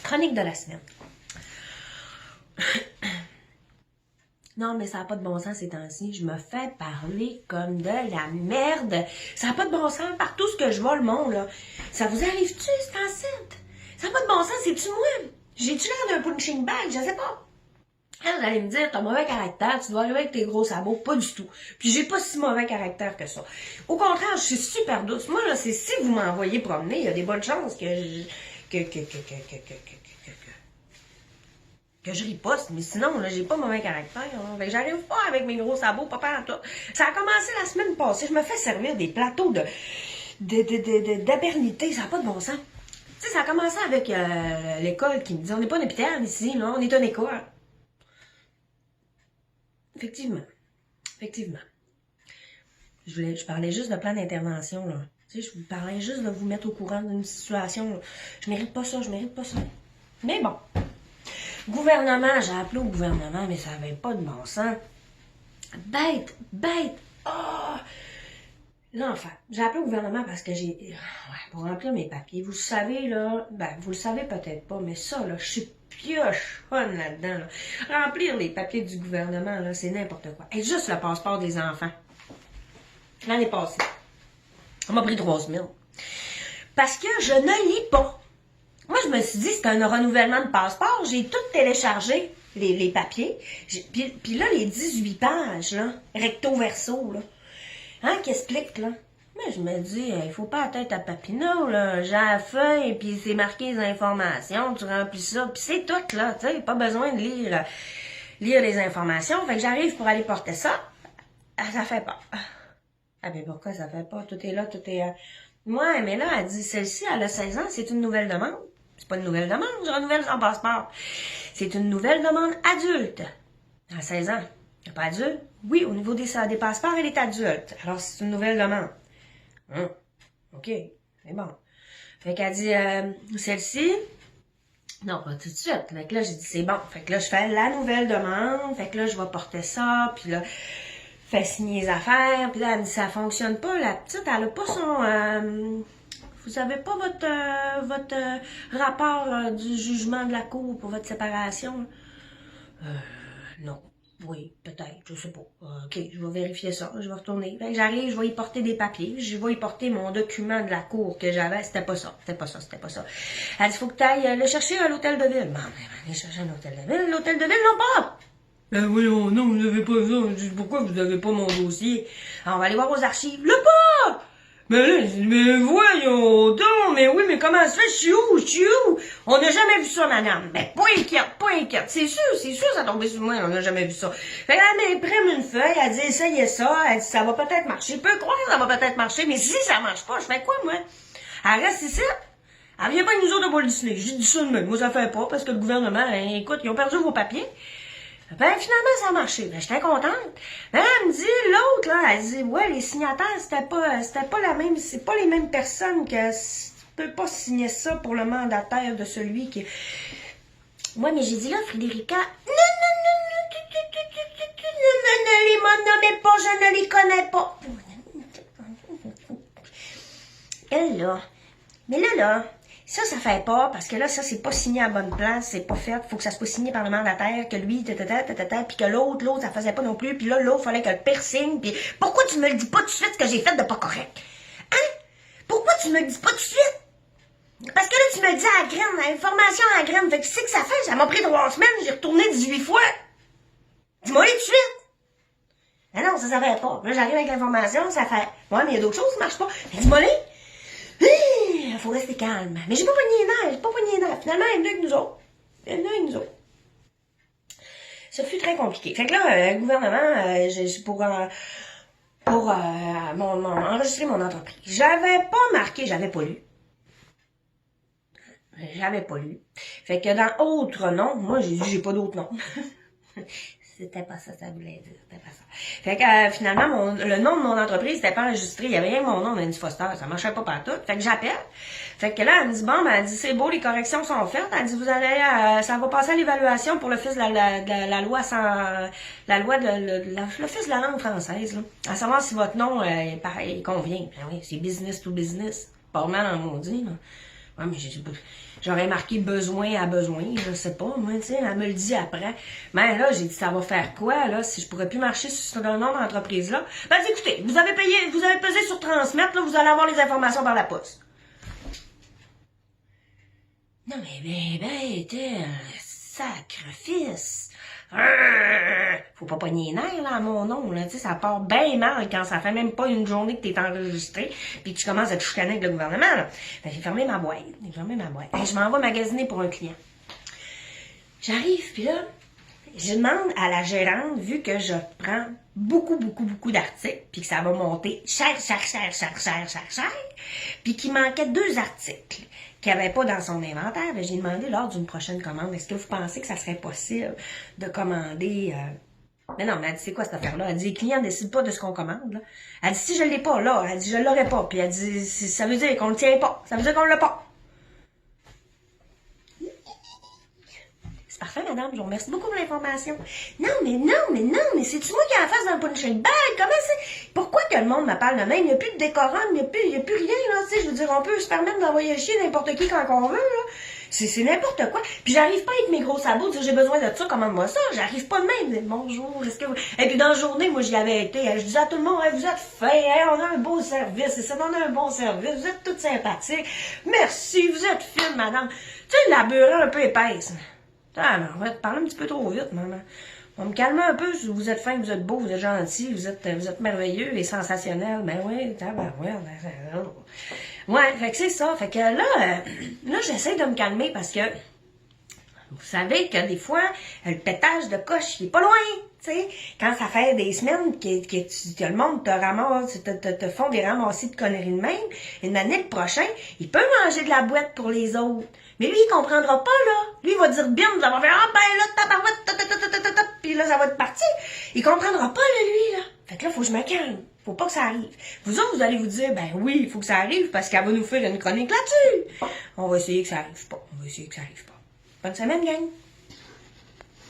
Chronique de la semaine. Non, mais ça n'a pas de bon sens ces temps-ci. Je me fais parler comme de la merde. Ça n'a pas de bon sens. Partout ce que je vois, le monde, là. Ça vous arrive-tu, c'est temps-ci? Ça n'a pas de bon sens, c'est-tu moi? J'ai-tu l'air d'un punching bag? Je sais pas. Là, vous allez me dire, t'as mauvais caractère, tu dois arriver avec tes gros sabots. Pas du tout. Puis j'ai pas si mauvais caractère que ça. Au contraire, je suis super douce. Moi, là, c'est si vous m'envoyez promener, il y a des bonnes chances que je riposte, mais sinon, là, j'ai pas mauvais caractère. Hein. Fait que j'arrive pas avec mes gros sabots, pas en tout. Ça a commencé la semaine passée. Je me fais servir des plateaux d'abernité. Ça n'a pas de bon sens. Tu sais, ça a commencé avec l'école qui me dit, on n'est pas un hôpital ici, là, on est une école. Effectivement. Je parlais juste de plan d'intervention, là. Tu sais, je vous parlais juste de vous mettre au courant d'une situation. Là. Je mérite pas ça. Mais bon. Gouvernement, j'ai appelé au gouvernement, mais ça n'avait pas de bon sens. Bête. Oh! L'enfer. J'ai appelé au gouvernement parce que pour remplir mes papiers. Vous savez, là, vous le savez peut-être pas, mais ça, là, je suis piochonne là-dedans, là. Remplir les papiers du gouvernement, là, c'est n'importe quoi. Et juste le passeport des enfants. L'année passée. Ça m'a pris 3 semaines. Parce que je ne lis pas. Moi, je me suis dit, c'est un renouvellement de passeport. J'ai tout téléchargé, les papiers. Puis là, les 18 pages, là, recto-verso, là, hein, qui expliquent, là. Mais je me dis, il faut pas la tête à Papineau, là. J'ai la feuille, puis c'est marqué les informations, tu remplis ça, puis c'est tout, là, tu sais, pas besoin de lire les informations. Fait que j'arrive pour aller porter ça. Ça fait pas. Ah, mais pourquoi ça fait pas? Tout est là, tout est... Ouais, mais là, elle dit, celle-ci, elle a 16 ans, c'est une nouvelle demande. C'est pas une nouvelle demande, je renouvelle son passeport. C'est une nouvelle demande adulte. À 16 ans. Elle n'est pas adulte? Oui, au niveau des passeports, elle est adulte. Alors, c'est une nouvelle demande. OK, c'est bon. Fait qu'elle dit, celle-ci... Non, pas tout de suite. Fait que là, j'ai dit, c'est bon. Fait que là, je fais la nouvelle demande. Fait que là, je vais porter ça. Puis là, fait signer les affaires. Puis là, elle me dit, ça fonctionne pas. La petite, elle a pas son... Vous avez pas votre rapport du jugement de la cour pour votre séparation? Non. Oui, peut-être, je sais pas. OK, je vais vérifier ça, je vais retourner. Fait que j'arrive, je vais y porter des papiers, je vais y porter mon document de la cour que j'avais. C'était pas ça. Elle dit, faut que tu ailles le chercher à l'hôtel de ville. Bon, aller chercher à l'hôtel de ville. L'hôtel de ville, non pas! Voyons, non, vous n'avez pas ça. Je dis, pourquoi vous n'avez pas mon dossier? Alors, on va aller voir aux archives. Le pas! Mais voyons donc, mais oui, mais comment ça se fait? Je suis où? On n'a jamais vu ça, madame. Ben, pas inquiète. C'est sûr, ça tombait sur moi, on n'a jamais vu ça. Fait qu'elle m'imprime une feuille, elle dit, essayez ça, elle dit, ça va peut-être marcher. Je peux croire que ça va peut-être marcher, mais si ça marche pas, je fais quoi, moi? Elle reste ici. Elle vient pas avec nous autres à Walt Disney. J'ai dit ça de même. Moi, ça fait pas, parce que le gouvernement, écoute, ils ont perdu vos papiers. Ben, finalement, ça a marché. Ben, j'étais contente. Ben, elle me dit, l'autre, là, elle dit, ouais, les signataires, c'était pas la même, c'est pas les mêmes personnes que, tu peux pas signer ça pour le mandataire de celui qui... Ouais, mais j'ai dit là, Frédérica, non, ne les nommez pas, je ne les connais pas. Elle, là, mais là, ça fait pas, parce que là, ça, c'est pas signé à bonne place, c'est pas fait, faut que ça soit signé par le mandataire, que lui, puis que l'autre, ça faisait pas non plus, puis là, l'autre, fallait que le père signe, puis pourquoi tu me le dis pas tout de suite ce que j'ai fait de pas correct? Hein? Pourquoi tu me le dis pas tout de suite? Parce que là, tu me le dis à la graine, l'information à la graine, fait que tu sais que ça m'a pris 3 semaines, j'ai retourné 18 fois. Dis-moi tout de suite. Ah non, ça fait pas. Là, j'arrive avec l'information, ça fait, ouais, mais il y a d'autres choses qui marchent pas. Mais dis-moi il faut rester calme. Mais j'ai pas pogné les nerfs. Finalement, elle est venue avec nous autres. Ça fut très compliqué. Fait que là, le gouvernement, pour enregistrer mon entreprise, j'avais pas lu. Fait que dans autre nom, moi, j'ai dit, j'ai pas d'autre nom. C'était pas ça, ça voulait dire. C'était pas ça. Fait que finalement, le nom de mon entreprise n'était pas enregistré. Il y avait rien que mon nom, Nancy Foster. Ça marchait pas partout. Fait que j'appelle. Fait que là, elle me dit, bon, ben, elle dit, c'est beau, les corrections sont faites. Elle dit, vous allez, ça va passer à l'évaluation pour l'office de la loi l'office de la langue française, là. À savoir si votre nom, il convient. Ben oui, c'est business to business. Pas mal en maudit, là. Ouais, mais j'aurais marqué besoin à besoin, je sais pas, moi, tu sais, elle me le dit après. Mais là, j'ai dit, ça va faire quoi, là, si je pourrais plus marcher sur le nom d'entreprise-là? Ben, écoutez, vous avez pesé sur transmettre, là, vous allez avoir les informations par la poste. Non, mais t'es un sacrifice. Faut pas pogner les nerfs, là, à mon nom, là, tu sais, ça part bien mal quand ça fait même pas une journée que t'es enregistré, puis que tu commences à te chicaner avec le gouvernement, là. Ben, j'ai fermé ma boîte, Et je m'en vais magasiner pour un client. J'arrive, puis là, je demande à la gérante, vu que je prends beaucoup d'articles, puis que ça va monter cher, puis qu'il manquait 2 articles qu'il n'y avait pas dans son inventaire, ben, j'ai demandé lors d'une prochaine commande, est-ce que vous pensez que ça serait possible de commander... Mais non, mais elle dit, c'est quoi cette affaire-là? Elle dit, les clients ne décident pas de ce qu'on commande, là. Elle dit, si je ne l'ai pas, là, elle dit, je ne l'aurai pas. Puis elle dit, ça veut dire qu'on ne le tient pas. Ça veut dire qu'on ne l'a pas. C'est parfait, madame. Je vous remercie beaucoup pour l'information. Non, mais c'est-tu moi qui ai la face dans le punching bag? Comment c'est? Pourquoi que le monde me parle de même? Il n'y a plus de décorum, il n'y a plus rien, là. Tu sais, je veux dire, on peut se permettre d'envoyer chier n'importe qui quand on veut, là. C'est n'importe quoi. Puis j'arrive pas avec mes gros sabots, dire j'ai besoin de ça, commande-moi ça. J'arrive pas de même. Bonjour, est-ce que vous... Et puis dans la journée, moi j'y avais été. Je disais à tout le monde, hey, vous êtes fin, hey, on a un beau service, et ça, on a un bon service, vous êtes toutes sympathiques. Merci, vous êtes fine, madame. Tu sais, la beurre un peu épaisse. Ah, non, on va te parler un petit peu trop vite, maman. On va me calmer un peu, vous êtes fin, vous êtes beau, vous êtes gentil, vous êtes merveilleux et sensationnel. Ben oui, ouais, fait que c'est ça. Fait que là j'essaie de me calmer parce que vous savez que des fois, le pétage de coche, il est pas loin. Tu sais, quand ça fait des semaines que le monde te ramasse, te font des ramassis de conneries de même, et l'année prochaine, il peut manger de la boîte pour les autres. Mais lui, il comprendra pas, là. Lui, il va dire bien, vous allez faire, ah ben là, tabarouette, puis là, ça va être parti. Il comprendra pas, là, lui, là. Fait que là, faut que je me calme. Faut pas que ça arrive. Vous autres, vous allez vous dire, ben oui, il faut que ça arrive parce qu'elle va nous faire une chronique là-dessus. On va essayer que ça arrive pas. Bonne semaine, gang.